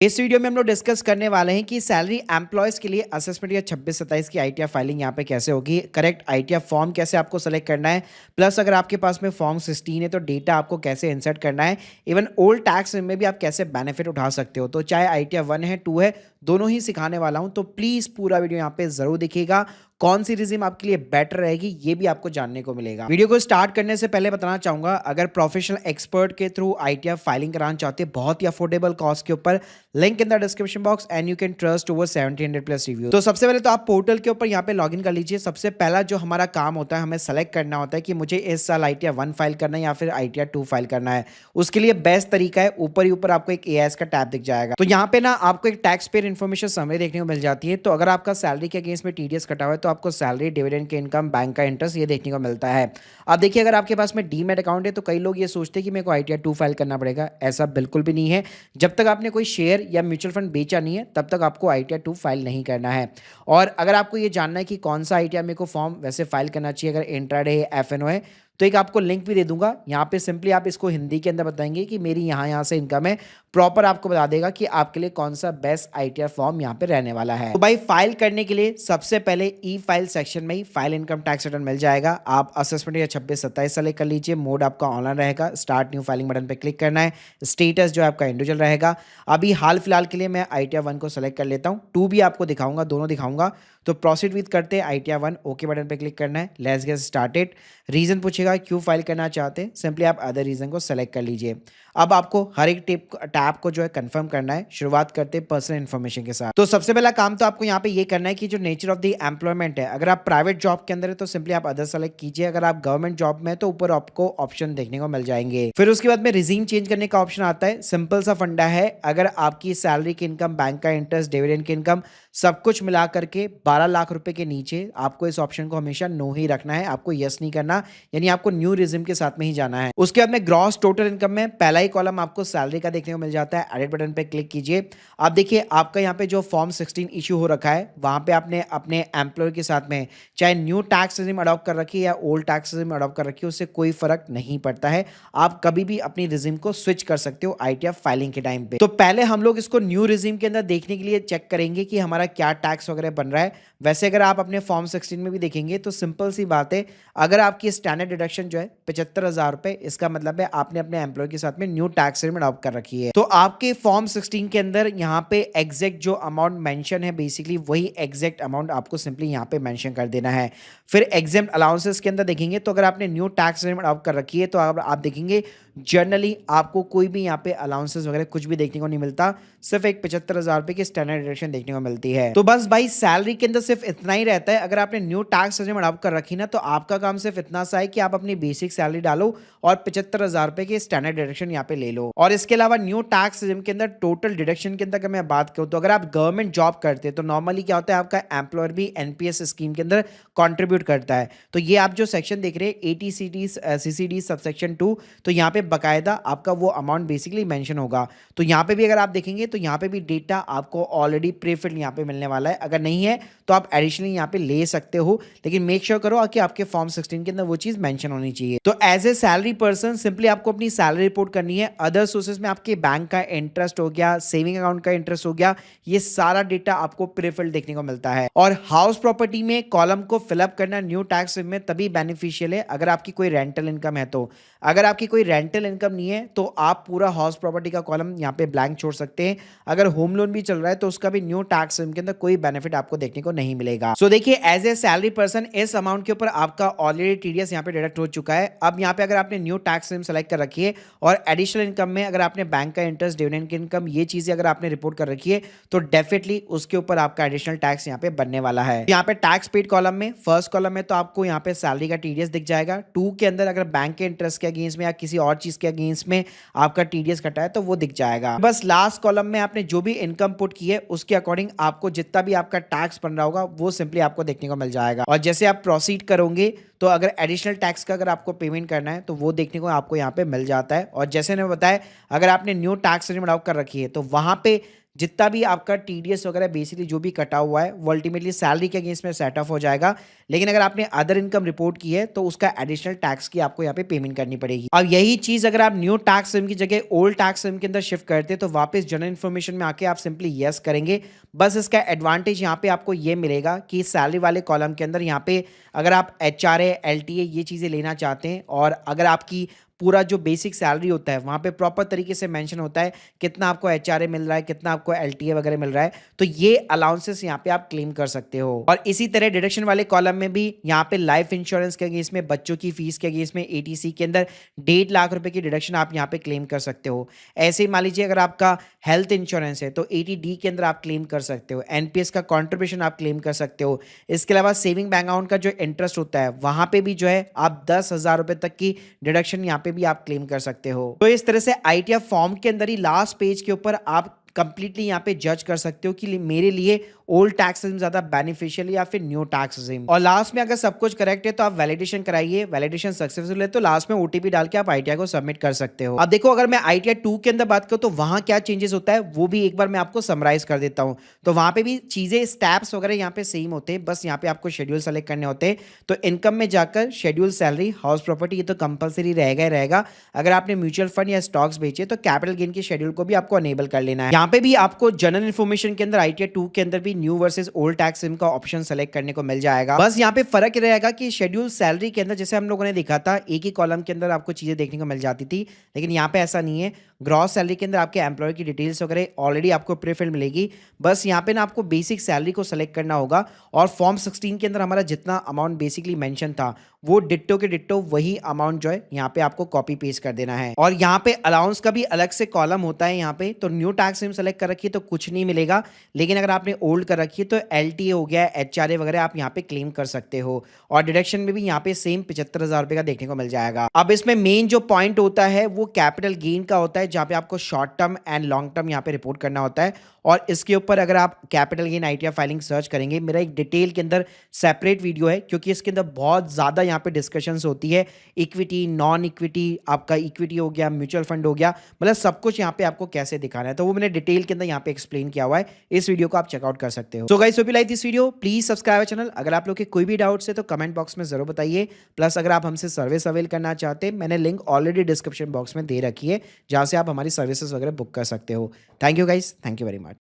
इस वीडियो में हम लोग डिस्कस करने वाले हैं कि सैलरी एम्प्लॉयज के लिए असेसमेंट या 26-27 की आईटीआर फाइलिंग यहाँ पे कैसे होगी, करेक्ट आईटीआर फॉर्म कैसे आपको सेलेक्ट करना है, प्लस अगर आपके पास में फॉर्म 16 है तो डेटा आपको कैसे इंसर्ट करना है, इवन ओल्ड टैक्स में भी आप कैसे बेनिफिट उठा सकते हो। तो चाहे आईटीआर 1 है 2 है, दोनों ही सिखाने वाला हूँ, तो प्लीज़ पूरा वीडियो यहाँ पे ज़रूर देखिएगा। कौन सी रिज्यूम आपके लिए बेटर रहेगी ये भी आपको जानने को मिलेगा। वीडियो को स्टार्ट करने से पहले बताना चाहूंगा, अगर प्रोफेशनल एक्सपर्ट के थ्रू आईटीआर फाइलिंग कराना चाहते हैं बहुत ही अफोर्डेबल कॉस्ट के ऊपर, link in the description box and you can trust over 1700 plus review. तो सबसे पहले तो आप पोर्टल के ऊपर यहाँ पे लॉगिन कर लीजिए। सबसे पहला जो हमारा काम होता है, हमें सेलेक्ट करना होता है कि मुझे इस साल आईटीआर 1 फाइल करना है या फिर आईटीआर 2 फाइल करना है। उसके लिए बेस्ट तरीका है, ऊपर ही ऊपर आपको एक एआईएस का टैब दिख जाएगा। तो यहाँ पे ना आपको एक टैक्स पेयर इन्फॉर्मेशन समरी देखने को मिल जाती है। तो अगर आपका सैलरी के अगेंस्ट में टीडीएस कटा हुआ है तो आपको सैलरी, डिविडेंड के इनकम, बैंक का इंटरेस्ट ये देखने को मिलता है। अब देखिए, अगर आपके पास में डीमैट अकाउंट है तो कई लोग ये सोचते हैं कि मेरे को आईटीआर 2 फाइल करना पड़ेगा। ऐसा बिल्कुल भी नहीं है। जब तक आपने कोई शेयर या म्यूचुअल फंड बेचा नहीं है तब तक आपको आईटीआर 2 फाइल नहीं करना है। और अगर आपको ये जानना है कि कौन सा आईटीआर मेरे को फॉर्म वैसे फाइल करना चाहिए, अगर इंट्राडे है, एफएनओ है, तो एक आपको लिंक भी दे दूंगा। यहाँ पे सिंपली आप इसको हिंदी के अंदर बताएंगे कि मेरी यहाँ से इनकम है, प्रॉपर आपको बता देगा कि आपके लिए कौन सा बेस्ट आईटीआर फॉर्म यहाँ पे रहने वाला है। तो भाई फाइल करने के लिए सबसे पहले ई फाइल सेक्शन में ही फाइल इनकम टैक्स रिटर्न मिल जाएगा। आप असेसमेंट या 26-27 सेलेक्ट कर लीजिए। मोड आपका ऑनलाइन रहेगा। स्टार्ट न्यू फाइलिंग बटन पे क्लिक करना है। स्टेटस जो आपका इंडिविजुअल रहेगा। अभी हाल फिलहाल के लिए मैं आईटीआर 1 को सेलेक्ट कर लेता हूँ, 2 भी आपको दिखाऊंगा, दोनों दिखाऊंगा। तो प्रोसीड विद करते हैं आईटीआर 1, ओके बटन पे क्लिक करना है। Let's get started. रीजन पूछेगा क्यों फाइल करना चाहते हैं, सिंपली आप अदर रीजन को सेलेक्ट कर लीजिए। अब आपको हर एक टैब को जो है कंफर्म करना है। शुरुआत करते हैं पर्सनल इन्फॉर्मेशन के साथ। तो सबसे पहला काम तो आपको यहाँ पे ये करना है कि जो नेचर ऑफ द एम्प्लॉयमेंट है, अगर आप प्राइवेट जॉब के अंदर है तो सिंपली आप अदर सेलेक्ट कीजिए। अगर आप गवर्नमेंट जॉब में है तो ऊपर आपको ऑप्शन देखने को मिल जाएंगे। फिर उसके बाद में रिजीम चेंज करने का ऑप्शन आता है। सिंपल सा फंडा है, अगर आपकी सैलरी की इनकम, बैंक का इंटरेस्ट, डिविडेंड की इनकम सब कुछ मिला करके 12 लाख रुपए के नीचे, आपको इस ऑप्शन को हमेशा नो ही रखना है। आपको यस नहीं करना, यानी आपको न्यू रिज्यूम के साथ में ही जाना है। उसके बाद में ग्रॉस टोटल इनकम में पहला ही कॉलम आपको सैलरी का देखने को मिल जाता है। एडिट बटन पे क्लिक कीजिए। आप देखिए आपका यहाँ पे जो फॉर्म 16 इशू हो रखा है, वहां पे आपने अपने एम्प्लॉयर के साथ में चाहे न्यू टैक्स रिज्यूम अडॉप्ट कर रखी है या ओल्ड टैक्स रिज्यूम अडॉप्ट कर रखी है, उससे कोई फर्क नहीं पड़ता है। आप कभी भी अपनी रिज्यूम को स्विच कर सकते हो आईटीआर फाइलिंग के टाइम पे। तो पहले हम लोग इसको न्यू रिज्यूम के अंदर देखने के लिए चेक करेंगे कि हमारा क्या टैक्स वगैरह बन रहा है। वैसे अगर आप अपने फॉर्म 16 में भी देखेंगे तो सिंपल सी बात है, अगर आपकी स्टैंडर्ड डिडक्शन जो है 75,000 रुपए, इसका मतलब है आपने अपने एम्प्लॉय के साथ में न्यू टैक्स रिटर्न अडॉप्ट कर रखी है। तो आपके फॉर्म 16 के अंदर यहाँ पे एग्जैक्ट जो अमाउंट मेंशन है, बेसिकली वही एग्जैक्ट अमाउंट आपको सिंपली यहाँ पे मेंशन कर देना है। फिर एग्जेम्प्ट अलाउंसेस के अंदर देखेंगे तो अगर आपने न्यू टैक्स रिटर्न अडॉप्ट कर रखी है तो आप देखेंगे जनरली आपको कोई भी यहाँ पे अलाउंसेस वगैरह कुछ भी देखने को नहीं मिलता, सिर्फ एक 75,000 रुपए की स्टैंडर्ड डिडक्शन देखने को मिलती है। तो बस भाई सैलरी के अंदर सिर्फ इतना ही रहता है। अगर आपने न्यू टैक्स रिटर्न अडॉप्ट कर रखी ना, तो आपका काम सिर्फ इतना सा है कि आप अपनी बेसिक सैलरी डालो और 75,000 रुपए की स्टैंडर्ड डिडक्शन यहाँ पे ले लो। और इसके अलावा न्यू टैक्स रिटर्न के अंदर टोटल डिडक्शन के अंदर अगर मैं बात करूँ तो अगर आप गवर्नमेंट जॉब करते हैं तो नॉर्मली क्या होता है, आपका एम्प्लॉयर भी एनपीएस स्कीम के अंदर कॉन्ट्रीब्यूट करता है। तो ये आप जो सेक्शन देख रहे हैं एटीसीडी सीसीडी सबसेक्शन 2, तो यहाँ पे बकायदा आपका वो अमाउंट बेसिकली मेंशन होगा। तो यहाँ पे भी अगर आप देखेंगे तो यहाँ पे भी डेटा आपको ऑलरेडी प्रीफिल्ड यहाँ पे मिलने वाला है। अगर नहीं है तो आप एडिशनली यहाँ पे ले सकते हो, लेकिन मेक श्योर करो कि आपके फॉर्म 16 के अंदर वो चीज मेंशन होनी चाहिए। तो as a salary person simply आपको अपनी सैलरी रिपोर्ट करनी है। अदर सोर्सेज में आपके बैंक का इंटरेस्ट हो गया, सेविंग अकाउंट का इंटरेस्ट हो गया, ये सारा डेटा आपको प्रीफिल्ड देखने को मिलता है। और हाउस प्रॉपर्टी में कॉलम को फिलअप करना न्यू टैक्स में तभी बेनिफिशियल है अगर आपकी कोई रेंटल इनकम है। तो अगर आपकी कोई रेंटल इनकम नहीं है तो आप पूरा हाउस प्रॉपर्टी का कॉलम यहाँ पे ब्लैंक छोड़ सकते हैं। अगर होम लोन भी चल रहा है तो उसका भी न्यू टैक्स के अंदर कोई बेनिफिट आपको देखने को नहीं मिलेगा। सो देखिए एज ए सैलरी पर्सन इस अमाउंट के ऊपर आपका ऑलरेडी टीडीएस यहाँ पे डिडक्ट हो चुका है। अब यहाँ पे अगर आपने न्यू टैक्स सेलेक्ट कर रखी है और एडिशनल इनकम में अगर आपने बैंक का इंटरेस्ट, डिविडेंड की इनकम, ये चीजें अगर आपने रिपोर्ट कर रखी है तो डेफिनेटली उसके ऊपर आपका एडिशनल टैक्स यहाँ पे बनने वाला है। यहाँ पे टैक्स पेड कॉलम में फर्स्ट कॉलम में तो आपको यहाँ पे सैलरी का टीडीएस दिख जाएगा। 2 के अंदर अगर बैंक के इंटरेस्ट के अगेंस्ट में या किसी और चीज के अगेंस्ट में आपका टीडीएस कटा है तो वो दिख जाएगा। बस लास्ट कॉलम में आपने जो भी इनकम पुट की है उसके अकॉर्डिंग आपको जितना भी आपका टैक्स बन रहा होगा वो सिंपली आपको देखने को मिल जाएगा। और जैसे आप प्रोसीड करोगे तो अगर एडिशनल टैक्स का अगर आपको पेमेंट करना है तो वो देखने को आपको यहाँ पे मिल जाता है। और जैसे मैंने बताया, अगर आपने न्यू टैक्स लिमिट आउट कर रखी है तो वहाँ पे जितना भी आपका टीडीएस वगैरह बेसिकली जो भी कटा हुआ है वो अल्टीमेटली सैलरी के अगेंस्ट में सेट ऑफ हो जाएगा। लेकिन अगर आपने अदर इनकम रिपोर्ट की है तो उसका एडिशनल टैक्स की आपको यहाँ पे पेमेंट करनी पड़ेगी। अब यही चीज अगर आप न्यू टैक्स सिम की जगह ओल्ड टैक्स सिम के अंदर शिफ्ट करते हैं तो वापस जनरल इन्फॉर्मेशन में आके आप सिंपली यस करेंगे। बस इसका एडवांटेज यहाँ पे आपको ये मिलेगा कि सैलरी वाले कॉलम के अंदर यहाँ पे अगर आप एचआरए एलटीए ये चीज़ें लेना चाहते हैं और अगर आपकी पूरा जो बेसिक सैलरी होता है वहाँ पे प्रॉपर तरीके से मेंशन होता है कितना आपको एचआरए मिल रहा है, कितना आपको एलटीए वगैरह मिल रहा है, तो ये अलाउंसेस यहाँ पे आप क्लेम कर सकते हो। और इसी तरह डिडक्शन वाले कॉलम में भी यहाँ पे लाइफ इंश्योरेंस के अगेंस्ट में, बच्चों की फीस के अगेंस्ट में एटीसी के अंदर 1.5 लाख रुपए की डिडक्शन आप यहाँ पे क्लेम कर सकते हो। ऐसे ही मान लीजिए अगर आपका हेल्थ इंश्योरेंस है तो 80D के अंदर आप क्लेम कर सकते हो, एनपीएस का कॉन्ट्रीब्यूशन आप क्लेम कर सकते हो। इसके अलावा सेविंग बैंक अकाउंट का जो इंटरेस्ट होता है वहाँ पे भी जो है आप 10,000 रुपए तक की डिडक्शन यहाँ पे भी आप क्लेम कर सकते हो। तो इस तरह से आईटीआर फॉर्म के अंदर ही लास्ट पेज के ऊपर आप कंप्लीटली यहाँ पे जज कर सकते हो कि मेरे लिए ओल्ड टैक्स सिस्टम ज्यादा बेनिफिशियल या फिर न्यू टैक्स सिस्टम। और लास्ट में अगर सब कुछ करेक्ट है तो आप वैलिडेशन कराइए, वैलिडेशन सक्सेसफुल है तो लास्ट में ओटीपी डाल के आप आईटीआर को सबमिट कर सकते हो। अब देखो अगर मैं आईटीआर 2 के अंदर बात करूं तो वहां क्या चेंजेस होता है वो भी एक बार मैं आपको समराइज कर देता हूं। तो वहां पे भी चीजें स्टेप्स वगैरह यहाँ पे सेम होते हैं, बस यहाँ पे आपको शेड्यूल सेलेक्ट करने होते हैं। तो इनकम में जाकर शेड्यूल सैलरी, हाउस प्रॉपर्टी ये तो कंपलसरी रहेगा ही रहेगा। अगर आपने म्यूचुअल फंड या स्टॉक्स बेचे तो कैपिटल गेन के शेड्यूल को भी आपको अनेबल कर लेना है। यहाँ पे भी आपको जनरल इन्फॉर्मेशन के अंदर आईटीआर 2 के अंदर भी new versus old tax SIM का ऑप्शन सेलेक्ट करने को मिल जाएगा। बस यहाँ पे फर्क रहेगा कि शेड्यूल सैलरी के अंदर जैसे हम लोगों ने देखा था एक ही कॉलम के अंदर आपको चीजें देखने को मिल जाती थी, लेकिन यहाँ पे ऐसा नहीं है। ग्रॉस सैलरी के अंदर आपके एम्प्लॉयर की डिटेल्स वगैरह ऑलरेडी आपको प्रीफिल्ड मिलेगी। बस यहाँ पे ना आपको बेसिक सैलरी को सेलेक्ट करना होगा और फॉर्म 16 के अंदर हमारा जितना अमाउंट बेसिकली मेंशन था वो डिट्टो के डिट्टो वही अमाउंट जो है यहाँ पे आपको कॉपी पेस्ट कर देना है। और यहाँ पे अलाउंस का भी अलग से कॉलम होता है यहाँ पे। तो न्यू टैक्स सिम सेलेक्ट कर रखिए तो कुछ नहीं मिलेगा, लेकिन अगर आपने ओल्ड कर रखी है तो एलटीए हो गया, एचआरए वगैरह आप यहाँ पे क्लेम कर सकते हो। और डिडक्शन में भी यहाँ पे सेम 75,000 रुपए का देखने को मिल जाएगा। अब इसमें मेन जो पॉइंट होता है वो कैपिटल गेन का होता है, जहाँ पे आपको short term and long term यहाँ पे रिपोर्ट करना होता है। और इसके ऊपर अगर आप capital gain ITR filing search करेंगे, मेरा एक डिटेल के अंदर सेपरेट वीडियो है, क्योंकि इसके अंदर बहुत ज़्यादा यहाँ पे डिस्कशंस होती है। इक्विटी, नॉन इक्विटी, आपका इक्विटी हो गया, म्यूचुअल फंड हो गया, मतलब सब कुछ यहाँ पे आपको कैसे दिखाना है, तो वो मैंने डिटेल के अंदर यहाँ पे एक्सप्लेन किया हुआ है। इस वीडियो को आप चेकआउट कर सकते हो। So guys, hope you like this video. Please subscribe channel. अगर आप लोग के कोई भी डाउट्स है तो कमेंट बॉक्स में जरूर बताइए। प्लस अगर आप हमसे सर्विस अवेल करना चाहते हैं, मैंने लिंक ऑलरेडी डिस्क्रिप्शन बॉक्स में दे रखी है, जहाँ से आप हमारी सर्विसेज वगैरह बुक कर सकते हो। Thank you guys, thank you very much.